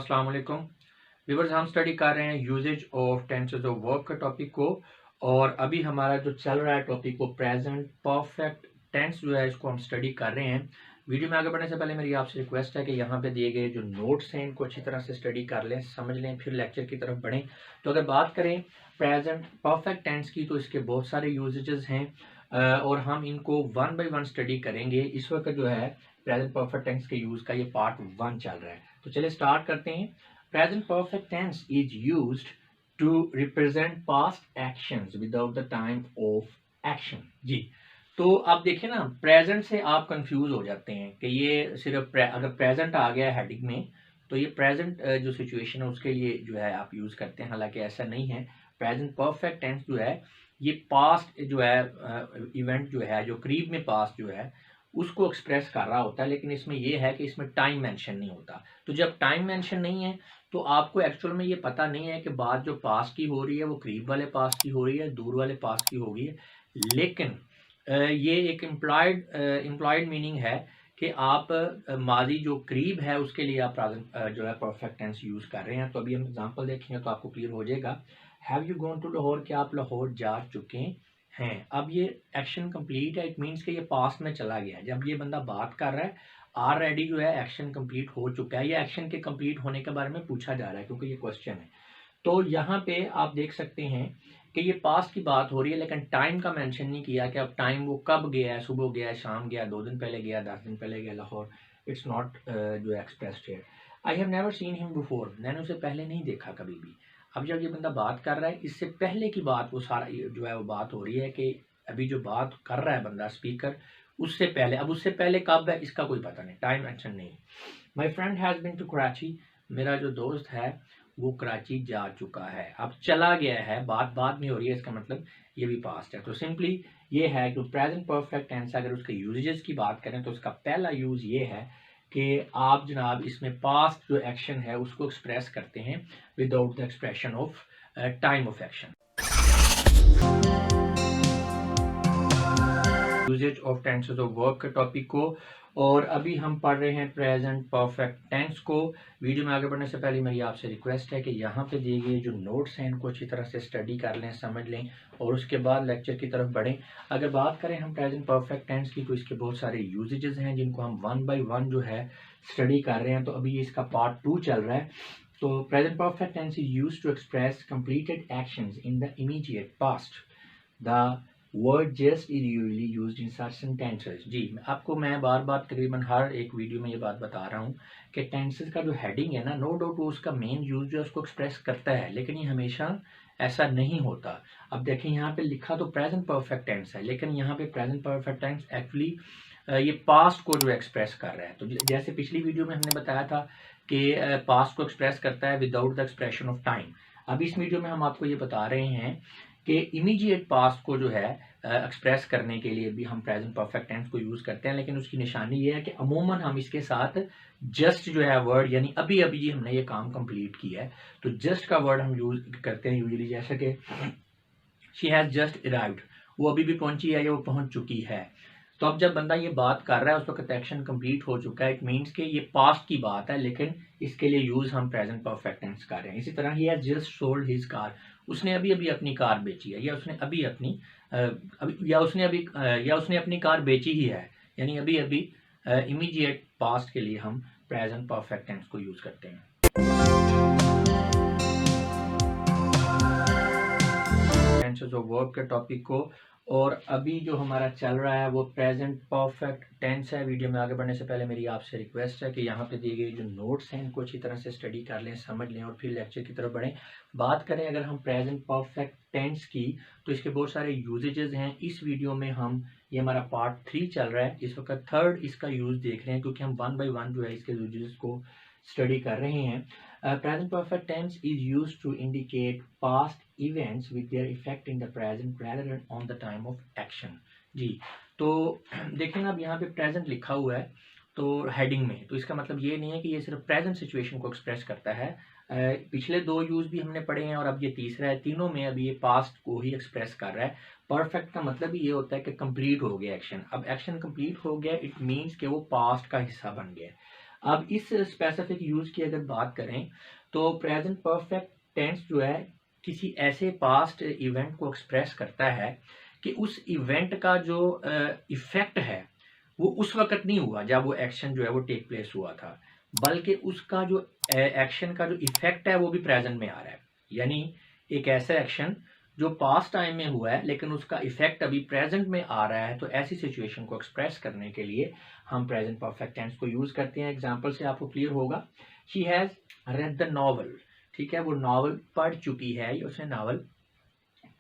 अस्सलाम वालेकुम व्यूअर्स। हम स्टडी कर रहे हैं uses of tenses of work का टॉपिक को। और अभी हमारा जो चल रहा है टॉपिक वो प्रेजेंट परफेक्ट टेंस जो है इसको हम स्टडी कर रहे हैं। वीडियो में आगे बढ़ने से पहले मेरी आपसे रिक्वेस्ट है कि यहाँ पे दिए गए जो नोट्स हैं इनको अच्छी तरह से स्टडी कर लें, समझ लें, फिर लेक्चर की तरफ बढ़ें। तो अगर बात करें प्रेजेंट परफेक्ट टेंस की तो इसके बहुत सारे यूजेजेस हैं और हम इनको वन बाई वन स्टडी करेंगे। इस वक्त जो है प्रेजेंट परफेक्ट टेंस के यूज का ये पार्ट 1 चल रहा है। तो चलिए स्टार्ट करते हैं। Present perfect tense is used to represent past actions without the time of action. जी, तो आप देखिए ना, प्रेजेंट से आप कंफ्यूज हो जाते हैं कि ये सिर्फ अगर प्रेजेंट आ गया हेडिंग में तो ये प्रेजेंट जो सिचुएशन है उसके लिए जो है आप यूज करते हैं, हालांकि ऐसा नहीं है। प्रेजेंट परफेक्ट टेंस जो है ये पास्ट जो है इवेंट जो है जो करीब में पास्ट जो है उसको एक्सप्रेस कर रहा होता है, लेकिन इसमें यह है कि इसमें टाइम मेंशन नहीं होता। तो जब टाइम मेंशन नहीं है तो आपको एक्चुअल में ये पता नहीं है कि बात जो पास्ट की हो रही है वो करीब वाले पास्ट की हो रही है, दूर वाले पास्ट की हो गई है। लेकिन ये एक इम्प्लॉयड मीनिंग है कि आप माजी जो करीब है उसके लिए आप प्रेजेंट जो है परफेक्ट टेंस यूज कर रहे हैं। तो अभी हम एग्जांपल देखेंगे तो आपको क्लियर हो जाएगा। Have you gone to Lahore, क्या आप लाहौर जा चुके हैं। अब ये एक्शन कंप्लीट है, इट मीन्स कि ये पास्ट में चला गया है। जब ये बंदा बात कर रहा है ऑलरेडी जो है एक्शन कंप्लीट हो चुका है, या एक्शन के कंप्लीट होने के बारे में पूछा जा रहा है क्योंकि ये क्वेश्चन है। तो यहाँ पे आप देख सकते हैं कि ये पास्ट की बात हो रही है, लेकिन टाइम का मेंशन नहीं किया कि अब टाइम वो कब गया है, सुबह गया है, शाम गया, 2 दिन पहले गया, 10 दिन पहले गया लाहौर। इट्स नॉट जो एक्सप्रेस्ड है। I have never seen him before, मैंने उसे पहले नहीं देखा कभी भी। अब जब ये बंदा बात कर रहा है इससे पहले की बात वो सारा जो है वो बात हो रही है कि अभी जो बात कर रहा है बंदा स्पीकर उससे पहले, अब उससे पहले कब है इसका कोई पता नहीं, टाइम मेंशन नहीं। My friend has been to Karachi, मेरा जो दोस्त है वो कराची जा चुका है। अब चला गया है, बात बाद में हो रही है, इसका मतलब ये भी पास्ट है। तो सिंपली ये है कि प्रेजेंट परफेक्ट टेंस अगर उसके यूजेस की बात करें तो उसका पहला यूज ये है कि आप जनाब इसमें पास्ट जो एक्शन है उसको एक्सप्रेस करते हैं without the expression of time of action. Uses of tenses of work के टॉपिक को, और अभी हम पढ़ रहे हैं प्रेजेंट परफेक्ट टेंस को। वीडियो में आगे बढ़ने से पहले मेरी आपसे रिक्वेस्ट है कि यहाँ पे दिए गए जो नोट्स हैं इनको अच्छी तरह से स्टडी कर लें, समझ लें, और उसके बाद लेक्चर की तरफ बढ़ें। अगर बात करें हम प्रेजेंट परफेक्ट टेंस की तो इसके बहुत सारे यूजेजेस हैं जिनको हम 1 बाई 1 जो है स्टडी कर रहे हैं। तो अभी इसका पार्ट 2 चल रहा है। तो present perfect tense is used to express completed actions in the immediate past. The word just is usually used in such sentences. जी, आपको मैं बार बार तकरीबन हर एक वीडियो में ये बात बता रहा हूँ कि टेंसेस का जो हेडिंग है ना, नो डाउट वो उसका मेन यूज जो है उसको एक्सप्रेस करता है, लेकिन ये हमेशा ऐसा नहीं होता। अब देखें यहाँ पे लिखा तो प्रेजेंट परफेक्ट टेंस है, लेकिन यहाँ पे प्रेजेंट परफेक्ट टेंस एक्चुअली ये पास्ट को जो एक्सप्रेस कर रहा है। तो जैसे पिछली वीडियो में हमने बताया था कि पास्ट को एक्सप्रेस करता है without the expression of time. अब इस वीडियो में हम आपको ये बता रहे हैं कि इमीडिएट पास्ट को जो है एक्सप्रेस करने के लिए भी हम प्रेजेंट परफेक्ट टेंस को यूज करते हैं, लेकिन उसकी निशानी ये है कि अमूमन हम इसके साथ जस्ट जो है वर्ड, यानी अभी अभी हमने ये काम कंप्लीट किया है तो जस्ट का वर्ड हम यूज करते हैं यूजुअली। जैसे कि शी हैज जस्ट अराइव्ड, वो अभी भी पहुंची है या वो पहुंच चुकी है। तो अब जब बंदा ये बात कर रहा है उस वक्त एक्शन कंप्लीट हो चुका है, इट मीन्स कि ये पास्ट की बात है, लेकिन इसके लिए यूज हम प्रेजेंट परफेक्ट टेंस कर रहे हैं। इसी तरह he has just sold his car, उसने अभी अभी अपनी कार बेची है, या उसने अभी अपनी या उसने अपनी कार बेची ही है, यानी अभी अभी इमीडिएट पास्ट के लिए हम प्रेजेंट परफेक्ट टेंस को यूज करते हैं। टेंसेस ऑफ वर्ब के टॉपिक को, और अभी जो हमारा चल रहा है वो प्रेजेंट परफेक्ट टेंस है। वीडियो में आगे बढ़ने से पहले मेरी आपसे रिक्वेस्ट है कि यहाँ पे दिए गए जो नोट्स हैं इनको अच्छी तरह से स्टडी कर लें, समझ लें, और फिर लेक्चर की तरफ बढ़ें। बात करें अगर हम प्रेजेंट परफेक्ट टेंस की तो इसके बहुत सारे यूजेजेस हैं। इस वीडियो में हम ये हमारा पार्ट 3 चल रहा है, इस वक्त 3rd इसका यूज देख रहे हैं क्योंकि हम 1 बाई 1 जो है इसके यूजेस को स्टडी कर रहे हैं। Present perfect tense is used to indicate past events with their effect in the present rather than on the time of action। जी, तो देखें ना, अब यहाँ पे प्रेजेंट लिखा हुआ है तो हेडिंग में, तो इसका मतलब ये नहीं है कि ये सिर्फ प्रेजेंट सिचुएशन को एक्सप्रेस करता है। पिछले 2 यूज भी हमने पढ़े हैं और अब ये तीसरा है, तीनों में अभी ये पास्ट को ही एक्सप्रेस कर रहा है। परफेक्ट का मतलब ये होता है कि कंप्लीट हो गया एक्शन। अब एक्शन कंप्लीट हो गया, इट मीन्स कि वो पास्ट का हिस्सा बन गया। अब इस स्पेसिफिक यूज की अगर बात करें तो प्रेजेंट परफेक्ट टेंस जो है किसी ऐसे पास्ट इवेंट को एक्सप्रेस करता है कि उस इवेंट का जो इफेक्ट है वो उस वक्त नहीं हुआ जब वो एक्शन जो है वो टेक प्लेस हुआ था, बल्कि उसका जो एक्शन का जो इफेक्ट है वो भी प्रेजेंट में आ रहा है। यानी एक ऐसा एक्शन जो पास्ट टाइम में हुआ है लेकिन उसका इफेक्ट अभी प्रेजेंट में आ रहा है, तो ऐसी सिचुएशन को एक्सप्रेस करने के लिए हम प्रेजेंट परफेक्ट टेंस को यूज करते हैं। एग्जांपल से आपको क्लियर होगा, she has read the novel, ठीक है, वो नॉवल पढ़ चुकी है या उसने नॉवल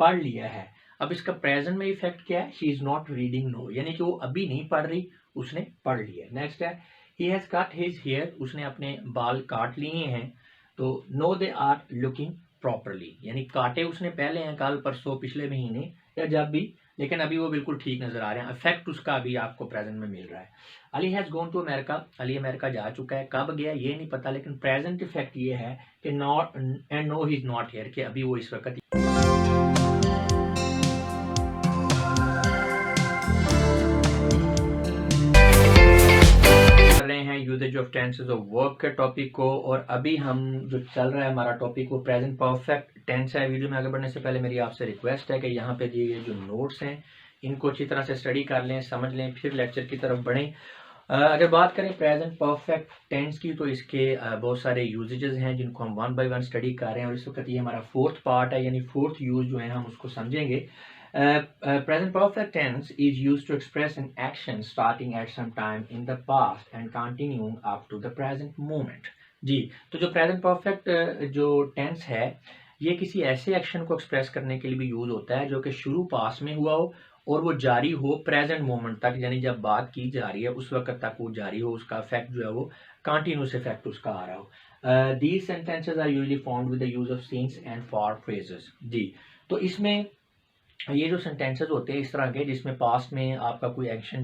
पढ़ लिया है। अब इसका प्रेजेंट में इफेक्ट क्या है, she is not reading no, यानी कि वो अभी नहीं पढ़ रही, उसने पढ़ लिया। नेक्स्ट है he has cut his hair, उसने अपने बाल काट लिए हैं। तो no they are looking properly, यानी काटे उसने पहले हैं, कल परसों पिछले महीने या जब भी, लेकिन अभी वो बिल्कुल ठीक नजर आ रहे हैं, इफेक्ट उसका अभी आपको प्रेजेंट में मिल रहा है। Ali has gone to America, Ali America जा चुका है, कब गया ये नहीं पता, लेकिन प्रेजेंट इफेक्ट ये है कि not and no he is not here, कि अभी वो इस वक्त uses of tenses of work के टॉपिक को, और अभी हम जो चल रहा है हमारा टॉपिक वो प्रेजेंट परफेक्ट टेंस है। वीडियो में आगे बढ़ने से पहले मेरी आपसे रिक्वेस्ट है कि यहाँ पे दिए गए जो नोट्स हैं इनको अच्छी तरह से स्टडी कर लें, समझ लें, फिर लेक्चर की तरफ बढ़ें। अगर बात करें प्रेजेंट परफेक्ट टेंस की तो इसके बहुत सारे यूजेजेस हैं जिनको हम वन बाय वन स्टडी कर रहे हैं, और इस वक्त ये हमारा फोर्थ पार्ट है, यानी फोर्थ यूज जो है हम उसको समझेंगे। Present perfect tense is used to express an action starting at some time in the past and continuing up to the present moment। जी, तो जो प्रेजेंट परफेक्ट जो टेंस है ये किसी ऐसे एक्शन को एक्सप्रेस करने के लिए भी यूज होता है जो कि शुरू पास्ट में हुआ हो और वो जारी हो प्रेजेंट मोमेंट तक, यानी जब बात की जा रही है उस वक्त तक वो जारी हो, उसका इफेक्ट जो है वो कंटिन्यूस इफेक्ट उसका आ रहा हो। These sentences are usually found with the use of since and for phrases. जी, तो इसमें ये जो सेंटेंसेस होते हैं इस तरह के जिसमें पास्ट में आपका कोई एक्शन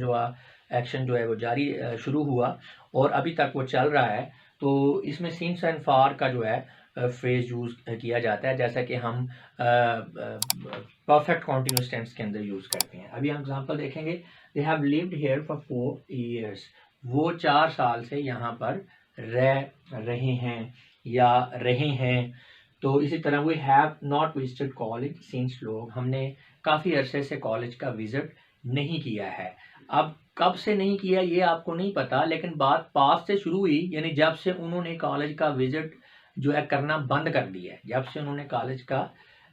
जो है वो जारी शुरू हुआ और अभी तक वो चल रहा है, तो इसमें सिंस एंड फार का जो है फ्रेज यूज किया जाता है, जैसा कि हम परफेक्ट कॉन्टिन्यूस टेंस के अंदर यूज करते हैं। अभी हम एग्जांपल देखेंगे, they have lived here for 4 years, वो 4 साल से यहाँ पर रह रहे हैं या रहे हैं। तो इसी तरह we have not visited college since, लोग हमने काफ़ी अरसे से कॉलेज का विजिट नहीं किया है। अब कब से नहीं किया ये आपको नहीं पता, लेकिन बात पास से शुरू हुई, यानी जब से उन्होंने कॉलेज का विजिट जो है करना बंद कर दिया है, जब से उन्होंने कॉलेज का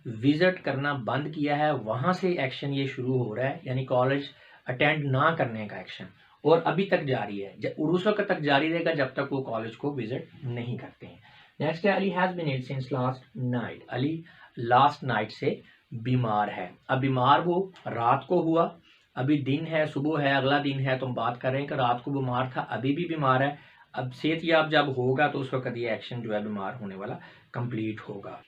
विजिट करना बंद किया है वहाँ से एक्शन ये शुरू हो रहा है, यानी कॉलेज अटेंड ना करने का एक्शन, और अभी तक जारी है, और उस वक्त तक जारी रहेगा जब तक वो कॉलेज को विजिट नहीं करते हैं। नेक्स्ट है, Ali has been ill since last night, Ali last night से बीमार है। अब बीमार वो रात को हुआ, अभी दिन है, सुबह है, अगला दिन है, तो हम बात कर रहे हैं कि रात को बीमार था, अभी भी बीमार है। अब सेहतयाब जब होगा तो उस वक्त ये एक्शन जो है बीमार होने वाला कंप्लीट होगा।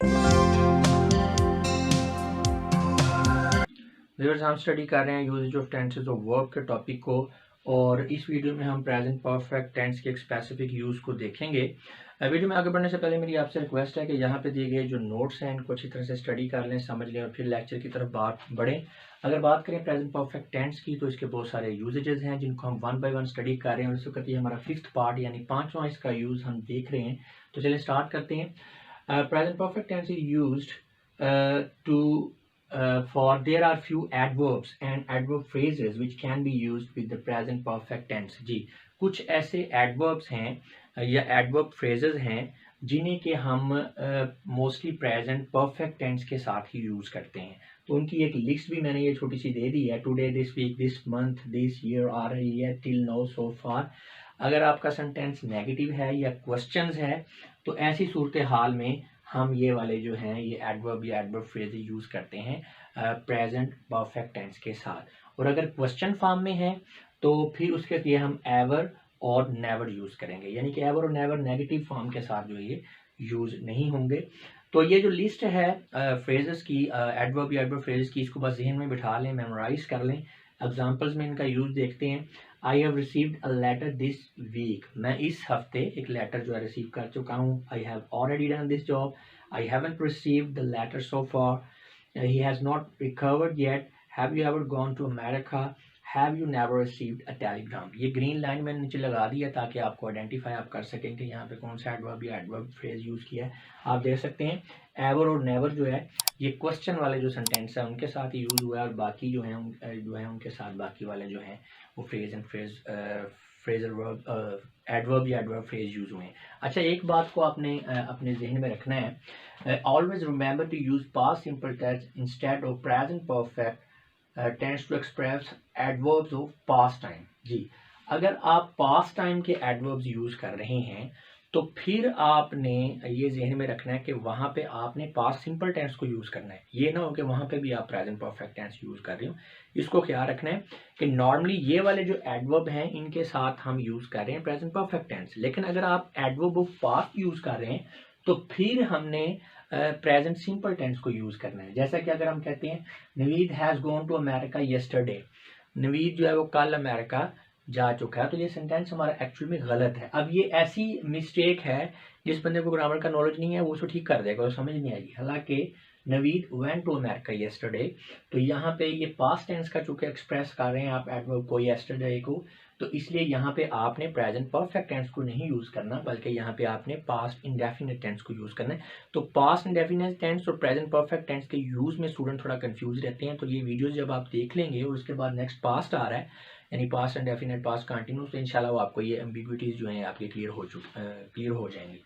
व्यूअर्स, हम स्टडी कर रहे हैं uses of tenses of verb के टॉपिक को, और इस वीडियो में हम प्रेजेंट परफेक्ट टेंस के एक स्पेसिफिक यूज को देखेंगे। वीडियो में आगे बढ़ने से पहले मेरी आपसे रिक्वेस्ट है कि यहाँ पे दिए गए जो नोट्स हैं इनको अच्छी तरह से स्टडी कर लें, समझ लें, और फिर लेक्चर की तरफ बात बढ़ें। अगर बात करें प्रेजेंट परफेक्ट टेंस की तो इसके बहुत सारे यूजेजेस हैं जिनको हम वन बाय वन स्टडी कर रहे हैं, और इस वक्त ये हमारा 5th पार्ट यानी 5वां इसका यूज हम देख रहे हैं। तो चलिए स्टार्ट करते हैं। Present perfect tense is used to for there are few adverbs and adverb phrases which can be used with the present perfect tense। जी, कुछ ऐसे adverbs हैं या adverb phrases हैं जिन्हें कि हम मोस्टली प्रेजेंट परफेक्ट टेंस के साथ ही यूज करते हैं। तो उनकी एक लिस्ट भी मैंने ये छोटी सी दे दी है, today, this week, this month, this year, आ रही है, टिल नाउ, सो फार। अगर आपका सेंटेंस नेगेटिव है या क्वेश्चंस है तो ऐसी सूरत हाल में हम ये वाले जो हैं ये एडवर्ब या एडवर्ब फ्रेज यूज करते हैं प्रेजेंट परफेक्ट टेंस के साथ। और अगर क्वेश्चन फॉर्म में है तो फिर उसके लिए हम एवर और नेवर यूज करेंगे, यानी कि एवर और नेवर नेगेटिव फॉर्म के साथ जो ये यूज नहीं होंगे। तो ये जो लिस्ट है फ्रेजेस की, एडवर्ब या एडवर्ब फ्रेजेस की, इसको बस जहन में बिठा लें, मेमोराइज कर लें। एग्जाम्पल्स में इनका यूज देखते हैं। I have received a letter this week, मैं इस हफ्ते एक लेटर जो है रिसीव कर चुका हूँ। I have already done this job, I haven't received the letter so far, he has not recovered yet, have you ever gone to America, have you never received a telegram. ये green line मैंने नीचे लगा दी है ताकि आपको identify आप कर सकें कि यहाँ पे कौन सा एडवर्ब या एडवर्ब फ्रेज यूज़ किया है। आप देख सकते हैं एवर और नेवर जो है ये क्वेश्चन वाले जो सेंटेंस है उनके साथ यूज़ हुआ है, और बाकी जो है उनके साथ बाकी वाले जो हैं वो phrase and phrasal verb adverb या एडवर्ब फ्रेज यूज़ हुए हैं। अच्छा, एक बात को आपने अपने जहन में रखना है, always remember to use past simple tense instead of present perfect tense to express adverbs of past time. जी, अगर आप पास्ट टाइम के एडवर्ब्स यूज़ कर रहे हैं तो फिर आपने ये जहन में रखना है कि वहाँ पे आपने पास्ट सिंपल टेंस को यूज़ करना है। ये ना हो कि वहाँ पे भी आप प्रेजेंट परफेक्ट टेंस यूज़ कर रहे हो। इसको ख्याल रखना है कि नॉर्मली ये वाले जो एडवर्ब हैं इनके साथ हम यूज़ कर रहे हैं प्रेजेंट परफेक्ट टेंस, लेकिन अगर आप एडवर्ब ऑफ पास्ट यूज़ कर रहे हैं तो फिर हमने प्रेजेंट सिंपल टेंस को यूज़ करना है। जैसा कि अगर हम कहते हैं Naveed has gone to America yesterday, Naveed जो है वो कल अमेरिका जा चुका है, तो ये सेंटेंस हमारा एक्चुअल में गलत है। अब ये ऐसी मिस्टेक है जिस बंदे को ग्रामर का नॉलेज नहीं है वो उसको ठीक कर देगा, वो समझ नहीं आएगी। हालांकि Naveed went to America yesterday, तो यहाँ पे ये पास्ट टेंस का चूंकि एक्सप्रेस कर रहे हैं आप एडवर्ब को येस्टरडे को, तो इसलिए यहाँ पे आपने प्रेजेंट परफेक्ट टेंस को नहीं यूज़ करना, बल्कि यहाँ पे आपने पास्ट इंडेफिनिट टेंस को यूज़ करना है। तो पास्ट इंडेफिनिट टेंस और प्रेजेंट परफेक्ट टेंस के यूज़ में स्टूडेंट थोड़ा कंफ्यूज रहते हैं, तो ये वीडियोस जब आप देख लेंगे और उसके बाद नेक्स्ट पास्ट आ रहा है यानी पास्ट इंडेफिनिट पास्ट कंटिन्यूस, तो इंशाल्लाह वो आपको ये एम्बिग्विटीज़ जो हैं आपके क्लियर हो जाएंगी।